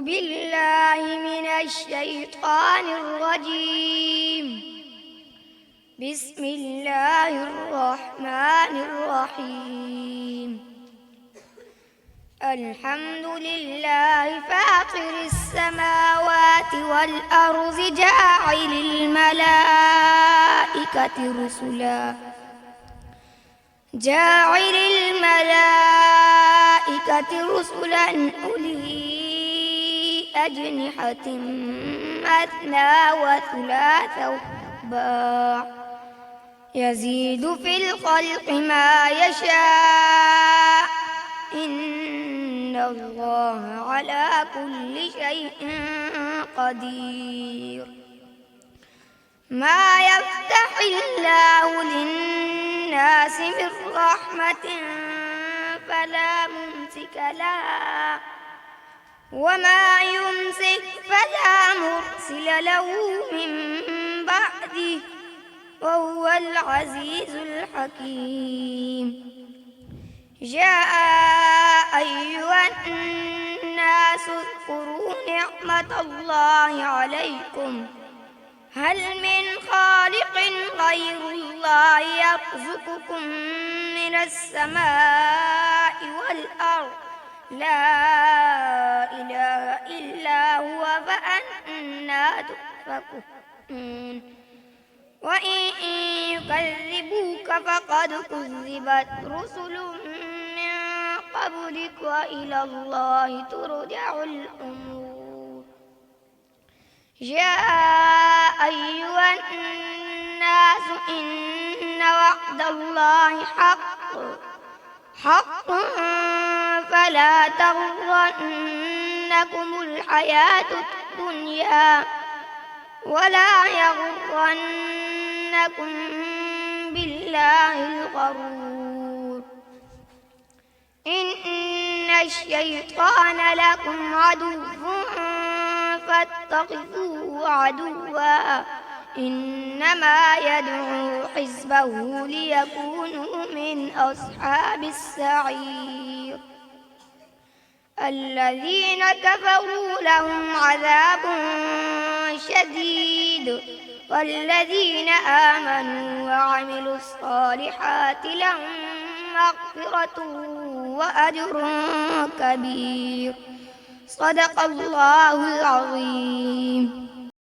بالله من الشيطان الرجيم. بسم الله الرحمن الرحيم. الحمد لله فاطر السماوات والأرض جاعل الملائكة رسلا أولي أجنحة مثنى وثلاث ورباع يزيد في الخلق ما يشاء إن الله على كل شيء قدير. ما يفتح الله للناس من رحمة فلا ممسك لها وما يمسك فلا مرسل له من بعده وهو العزيز الحكيم. يا أيها الناس اذكروا نعمة الله عليكم هل من خالق غير الله يرزقكم من السماء والأرض لا إله إلا هو فأنى تؤفكون. وإن يكذبوك فقد كذبت رسل من قبلك وإلى الله ترجع الأمور. يا أيها الناس إن وعد الله حق فلا تغرنكم الحياة الدنيا ولا يغرنكم بالله الغرور. إن الشيطان لكم عدو فاتخذوه عدوا إنما يدعو حزبه ليكونوا من أصحاب السعير. الذين كفروا لهم عذاب شديد والذين آمنوا وعملوا الصالحات لهم مغفرة وأجر كبير. صدق الله العظيم.